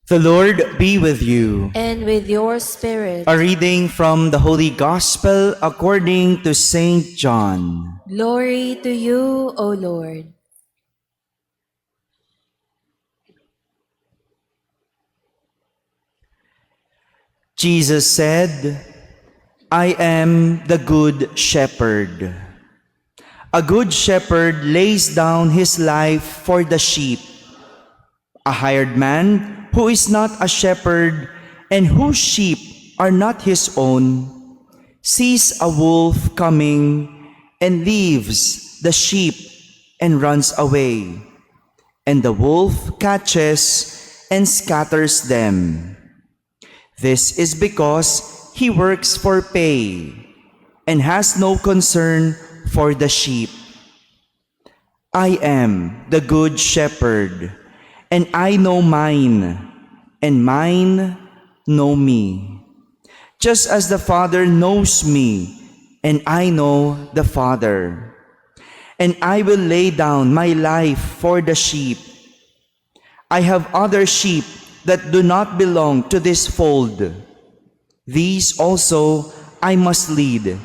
The Lord be with you. And with your spirit. A reading from the Holy Gospel according to Saint John. Glory to you, O Lord. Jesus said, I am the good shepherd. A good shepherd lays down his life for the sheep. A hired man who is not a shepherd and whose sheep are not his own, sees a wolf coming and leaves the sheep and runs away. And the wolf catches and scatters them. This is because he works for pay and has no concern for the sheep. I am the good shepherd, and I know mine, and mine know me. Just as the Father knows me, and I know the Father. And I will lay down my life for the sheep. I have other sheep that do not belong to this fold. These also I must lead,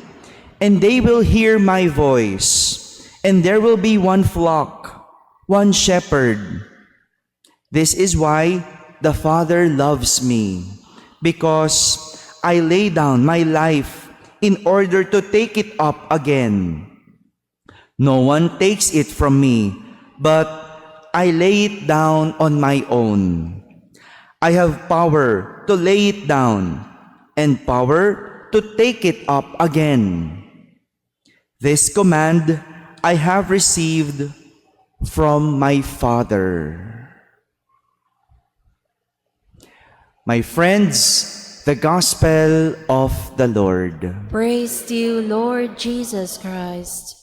and they will hear my voice, and there will be one flock, one shepherd. This is why the Father loves me, because I lay down my life in order to take it up again. No one takes it from me, but I lay it down on my own. I have power to lay it down and power to take it up again. This command I have received from my Father. My friends, the Gospel of the Lord. Praise to you, Lord Jesus Christ.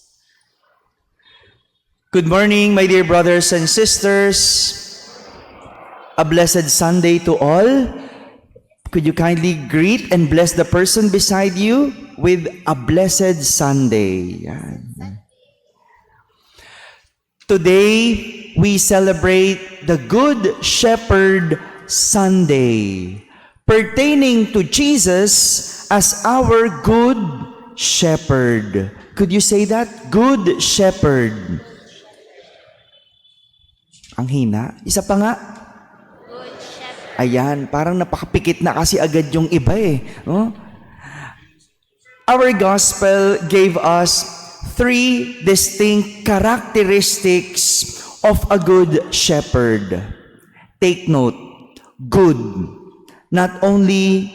Good morning, my dear brothers and sisters. A blessed Sunday to all. Could you kindly greet and bless the person beside you with a blessed Sunday? Yan. Today, we celebrate the Good Shepherd Sunday, pertaining to Jesus as our Good Shepherd. Could you say that? Good Shepherd. Ang hina. Isa pa nga. Ayan, parang napakapikit na kasi agad yung iba eh. Oh? Our gospel gave us 3 distinct characteristics of a good shepherd. Take note, good, not only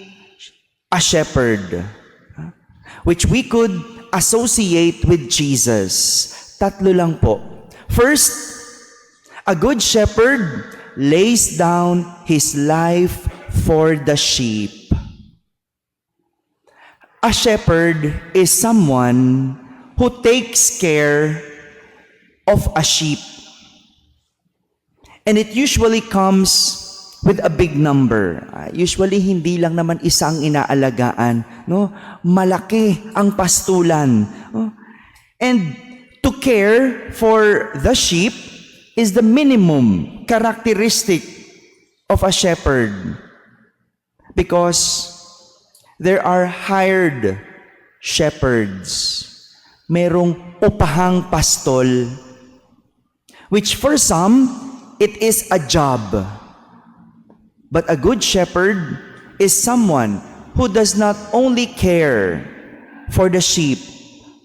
a shepherd, which we could associate with Jesus. Tatlo lang po. First, a good shepherd lays down his life for the sheep. A shepherd is someone who takes care of a sheep. And it usually comes with a big number. Usually hindi lang naman isang inaalagaan, no? Malaki ang pastulan, no? And to care for the sheep is the minimum characteristic of a shepherd, because there are hired shepherds. Merong upahang pastol, which for some, it is a job. But a good shepherd is someone who does not only care for the sheep,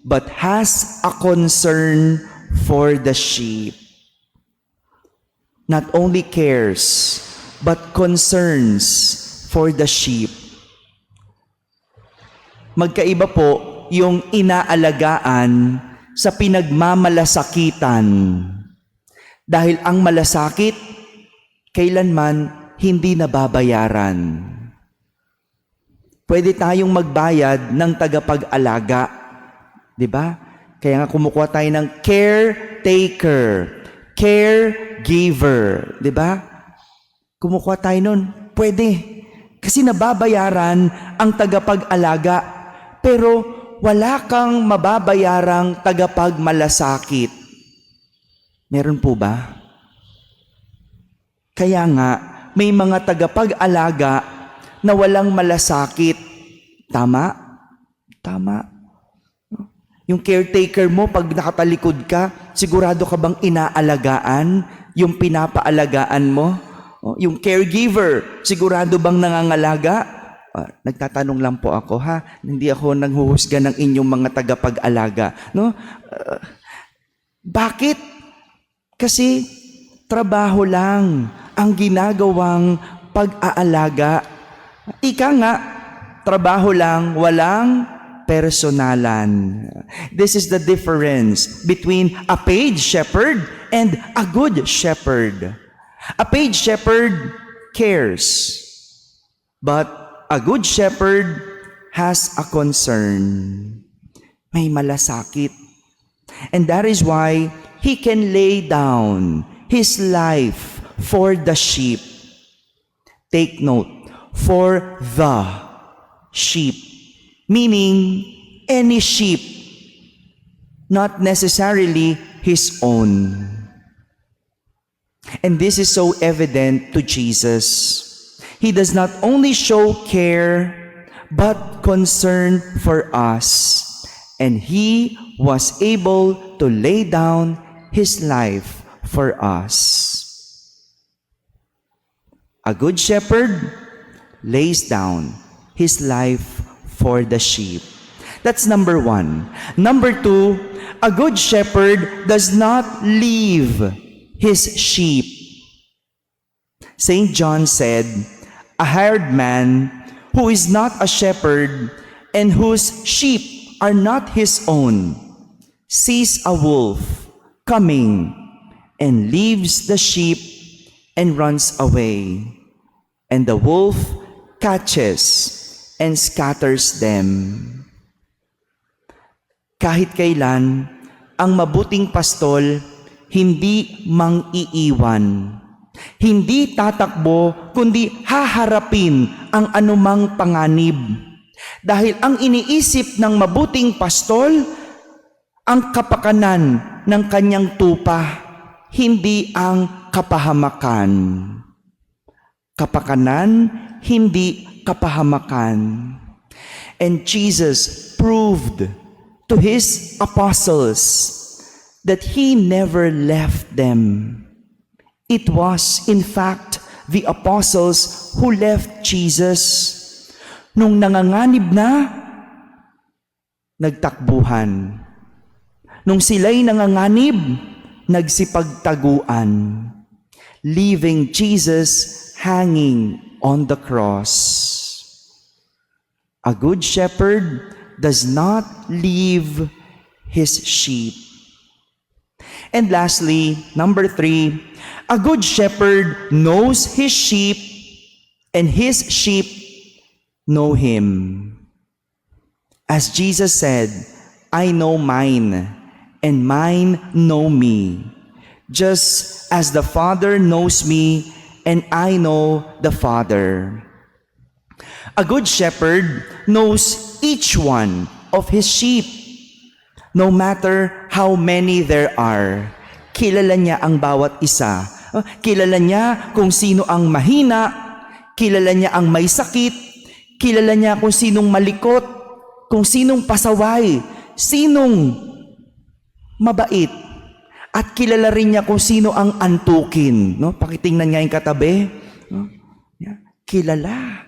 but has a concern for the sheep. Not only cares, but concerns for the sheep. Magkaiba po yung inaalagaan sa pinagmamalasakitan. Dahil ang malasakit, kailanman hindi nababayaran. Pwede tayong magbayad ng tagapag-alaga. Diba? Kaya nga kumukuha tayo ng caretaker, caregiver, di ba? Kumukuha tayo nun. Pwede. Kasi nababayaran ang tagapag-alaga, pero wala kang mababayarang tagapagmalasakit. Meron po ba? Kaya nga, may mga tagapag-alaga na walang malasakit. Tama? Tama. Yung caretaker mo, pag nakatalikod ka, sigurado ka bang inaalagaan yung pinapaalagaan mo? Yung caregiver, sigurado bang nangangalaga? Nagtatanong lang po ako, ha? Hindi ako nanghuhusga ng inyong mga tagapag-alaga. No? Bakit? Kasi trabaho lang ang ginagawang pag-aalaga. Ika nga, trabaho lang, walang personalan. This is the difference between a paid shepherd and a good shepherd. A paid shepherd cares, but a good shepherd has a concern. May malasakit. And that is why he can lay down his life for the sheep. Take note, for the sheep. Meaning, any sheep, not necessarily his own. And this is so evident to Jesus. He does not only show care, but concern for us. And he was able to lay down his life for us. A good shepherd lays down his life for the sheep. That's number one. Number two, a good shepherd does not leave his sheep. St. John said, a hired man who is not a shepherd and whose sheep are not his own sees a wolf coming and leaves the sheep and runs away. And the wolf catches and scatters them. Kahit kailan, ang mabuting pastol hindi mang-iiwan. Hindi tatakbo, kundi haharapin ang anumang panganib. Dahil ang iniisip ng mabuting pastol, ang kapakanan ng kanyang tupa, hindi ang kapahamakan. Kapakanan, hindi kapahamakan. And Jesus proved to his apostles that he never left them. It was, in fact, the apostles who left Jesus. Nung nanganganib na, nagtakbuhan. Nung sila'y nanganganib, nagsipagtaguan, leaving Jesus hanging on the cross. A good shepherd does not leave his sheep. And lastly, number three, a good shepherd knows his sheep and his sheep know him. As Jesus said, I know mine and mine know me, just as the Father knows me and I know the Father. A good shepherd knows each one of his sheep. No matter how many there are, kilala niya ang bawat isa. Kilala niya kung sino ang mahina, kilala niya ang may sakit, kilala niya kung sinong malikot, kung sinong pasaway, sinong mabait, at kilala rin niya kung sino ang antukin. No? Pakitingnan nga yung katabi. No? Kilala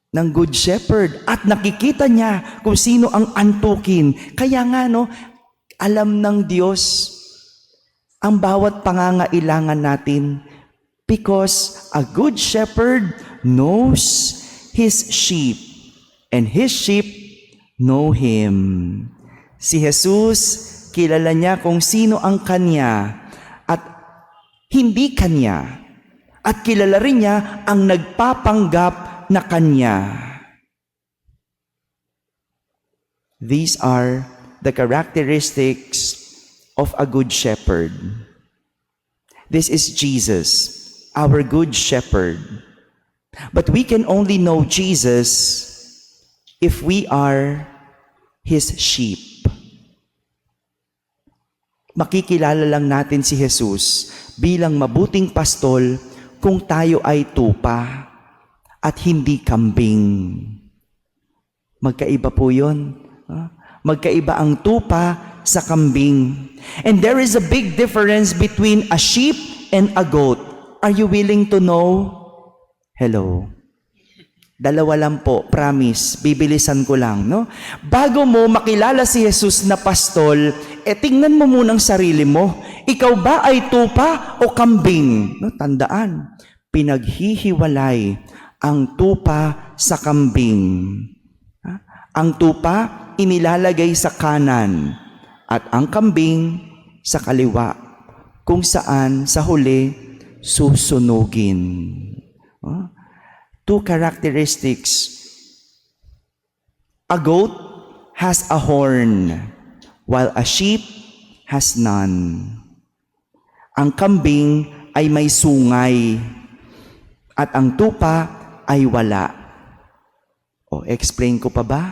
ng good shepherd at nakikita niya kung sino ang antukin. Kaya nga, no, alam ng Diyos ang bawat pangangailangan natin because a good shepherd knows his sheep and his sheep know him. Si Jesus, kilala niya kung sino ang kanya at hindi kanya. At kilala rin niya ang nagpapanggap na kanya. These are the characteristics of a good shepherd. This is Jesus, our good shepherd. But we can only know Jesus if we are his sheep. Makikilala lang natin si Jesus bilang mabuting pastol kung tayo ay tupa at hindi kambing? Magkaiba po yun. Magkaiba ang tupa sa kambing. And there is a big difference between a sheep and a goat. Are you willing to know? Hello. Dalawa lang po, promise. Bibilisan ko lang, no? Bago mo makilala si Jesus na pastol, tingnan mo munang sarili mo. Ikaw ba ay tupa o kambing? No, tandaan, pinaghihiwalay ang tupa sa kambing. Ang tupa inilalagay sa kanan at ang kambing sa kaliwa, kung saan sa huli susunugin. Two characteristics. A goat has a horn, while a sheep has none. Ang kambing ay may sungay, at ang tupa ay wala. Explain ko pa ba?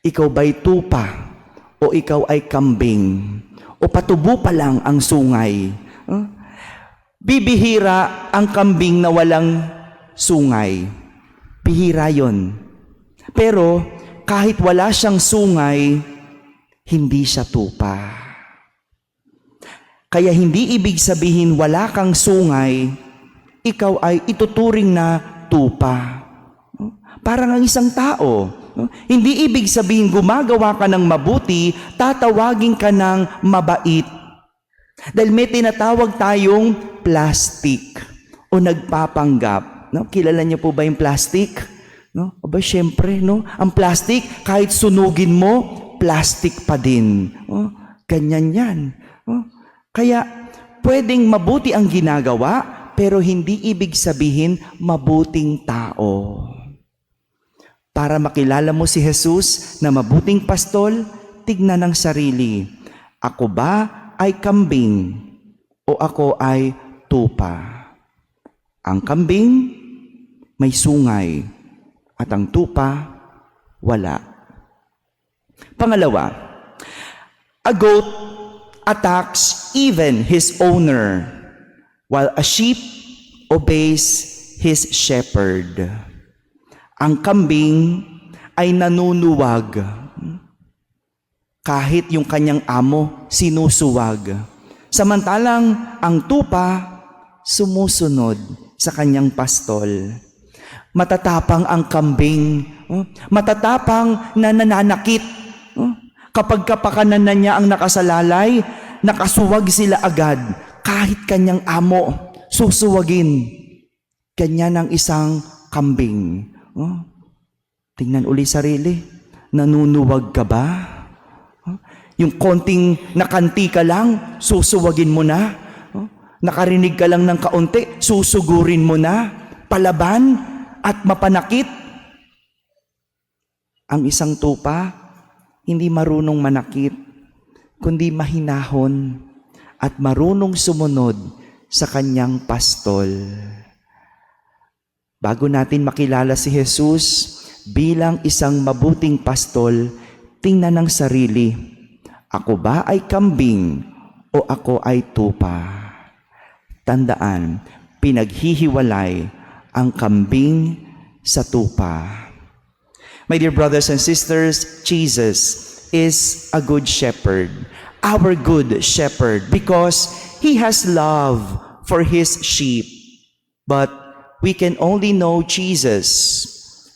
Ikaw ba'y tupa o ikaw ay kambing? O patubo pa lang ang sungay? Bibihira ang kambing na walang sungay. Bihira yon. Pero kahit wala siyang sungay, hindi siya tupa. Kaya hindi ibig sabihin wala kang sungay, ikaw ay ituturing na tupa. Parang ang isang tao. Hindi ibig sabihin gumagawa ka ng mabuti, tatawagin ka ng mabait. Dahil may tinatawag tayong plastic o nagpapanggap. No? Kilala niyo po ba yung plastic? No? Aba, syempre, no? Ang plastic, kahit sunugin mo, plastic pa din. Ganyan yan. Kaya, pwedeng mabuti ang ginagawa, pero hindi ibig sabihin mabuting tao. Para makilala mo si Jesus na mabuting pastol, tignan ang sarili. Ako ba ay kambing o ako ay tupa? Ang kambing may sungay at ang tupa wala. Pangalawa, a goat attacks even his owner, while a sheep obeys his shepherd. Ang kambing ay nanunuwag kahit yung kanyang amo sinusuwag. Samantalang ang tupa sumusunod sa kanyang pastol. Matatapang ang kambing, matatapang na nananakit. Kapag kapakanan na niya ang nakasalalay, nakasuwag sila agad. Kahit kanyang amo, susuwagin. Ganyan ang isang kambing. Tingnan uli sarili. Nanunuwag ka ba? Yung konting nakanti ka lang, susuwagin mo na. Nakarinig ka lang ng kaunti, susugurin mo na. Palaban at mapanakit. Ang isang tupa, hindi marunong manakit, kundi mahinahon at marunong sumunod sa kanyang pastol. Bago natin makilala si Jesus bilang isang mabuting pastol, tingnan ang sarili. Ako ba ay kambing o ako ay tupa? Tandaan, pinaghihiwalay ang kambing sa tupa. My dear brothers and sisters, Jesus is a good shepherd, our good shepherd, because He has love for His sheep. But we can only know Jesus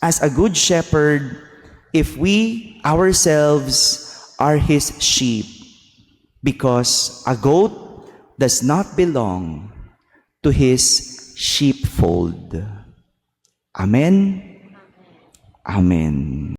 as a good shepherd if we ourselves are His sheep, because a goat does not belong to his sheepfold. Amen? Amen.